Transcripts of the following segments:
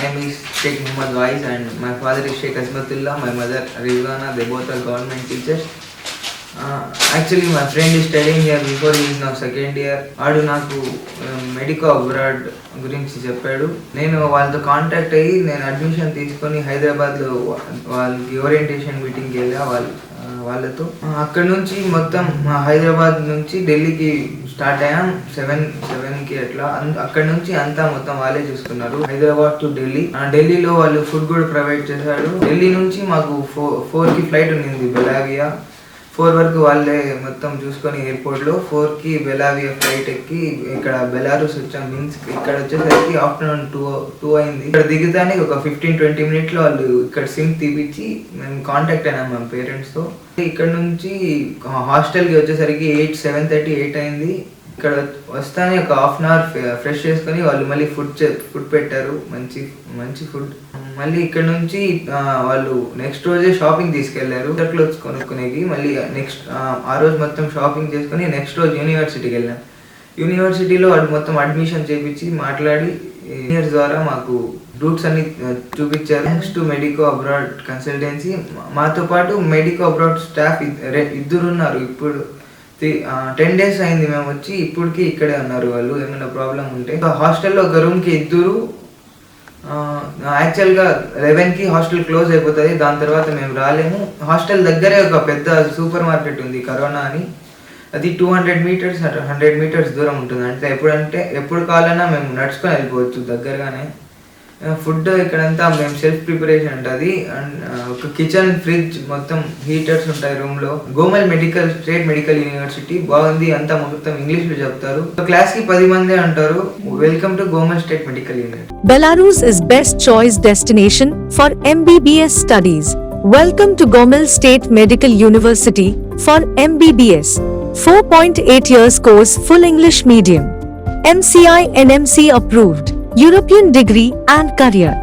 name is Sheikh Muhammad Wais and my father is Sheikh Azmatullah, my mother Rizwana. They both are government teachers. Actually my friend is studying here before, he is now second year. ఆడు నాకు medico abroad గురించి చెప్పాడు. నేను వాళ్ళతో contact అయ్యి నేను admission తీసుకొని హైదరాబాద్లో వాళ్ళకి ఓరియంటేషన్ మీటింగ్కి వెళ్ళా వాళ్ళతో. అక్కడ నుంచి మొత్తం హైదరాబాద్ నుంచి ఢిల్లీకి స్టార్ట్ అయ్యాం 7కి అట్లా. అక్కడ నుంచి అంతా మొత్తం వాళ్ళే చూసుకున్నారు, హైదరాబాద్ టు ఢిల్లీ. ఢిల్లీలో వాళ్ళు ఫుడ్ కూడా ప్రొవైడ్ చేశారు. ఢిల్లీ నుంచి మాకు 4కి ఫ్లైట్ ఉంది బెలావియా. 4 వరకు వాళ్ళే మొత్తం చూసుకొని ఎయిర్పోర్ట్లో 4కి బెలావియా ఫ్లైట్ ఎక్కి ఇక్కడ బెలారూస్ వచ్చాం. మీన్స్ ఇక్కడ వచ్చేసరికి ఆఫ్టర్నూన్ 2 అయింది. ఇక్కడ దిగుతానికి ఒక 15-20 మినిట్లో వాళ్ళు ఇక్కడ సిమ్ తీపిచ్చి మేము కాంటాక్ట్ అయినాం మా పేరెంట్స్తో. ఇక్కడ నుంచి హాస్టల్కి వచ్చేసరికి 7:30-8 అయింది. ఇక్కడ వస్తానే ఒక హాఫ్ అన్ అవర్ ఫ్రెష్ చేసుకొని వాళ్ళు మళ్ళీ ఫుడ్ పెట్టారు, మంచి ఫుడ్. మళ్ళీ ఇక్కడ నుంచి వాళ్ళు నెక్స్ట్ రోజే షాపింగ్ తీసుకెళ్లారు, క్లోత్స్ కొనుక్కునేకి. మళ్ళీ నెక్స్ట్ ఆ రోజు మొత్తం షాపింగ్ చేసుకుని నెక్స్ట్ రోజు యూనివర్సిటీకి వెళ్ళాం. యూనివర్సిటీలో వాడు మొత్తం అడ్మిషన్ చేపించి మాట్లాడి ఇంజనీర్స్ ద్వారా మాకు రూట్స్ అన్ని చూపించారు. Thanks to medico abroad consultancy. మాతో పాటు మెడికో అబ్రాడ్ స్టాఫ్ 2 ఉన్నారు. ఇప్పుడు 10 days అయింది మేము వచ్చి, ఇప్పటికి ఇక్కడే ఉన్నారు వాళ్ళు. ఏమైనా ప్రాబ్లం ఉంటే హాస్టల్లో ఒక రూమ్కి 2. యాక్చువల్గా 11కి హాస్టల్ క్లోజ్ అయిపోతుంది, దాని తర్వాత మేము రాలేము. హాస్టల్ దగ్గరే ఒక పెద్ద సూపర్ మార్కెట్ ఉంది కరోనా అని, అది 200 meters 100 meters దూరం ఉంటుంది. అంటే ఎప్పుడు కావాలన్నా మేము నడుచుకొని వెళ్ళిపోవచ్చు దగ్గరగానే. ఫుడ్ ఇక్కడంతా మేము సెల్ఫ్ ప్రిపరేషన్ ఉంటుంది. అండ్ ఒక కిచెన్, ఫ్రిడ్జ్, మొత్తం హీటర్స్ ఉంటాయి రూమ్లో. గోమల్ స్టేట్ మెడికల్ యూనివర్సిటీ బాగుంది, అంతా మొత్తం ఇంగ్లీష్లో చెప్తారు. క్లాస్కి 10 మందే ఉంటారు. Welcome to Gomel state medical university. Belarus is best choice destination for MBBS studies. Welcome to Gomal State Medical University for MBBS. 4.8 years course, full English medium. MCI NMC approved. European degree and career.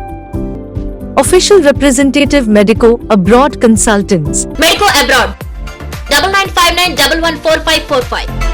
Official representative Medico Abroad Consultants. Medico Abroad 9959 114545.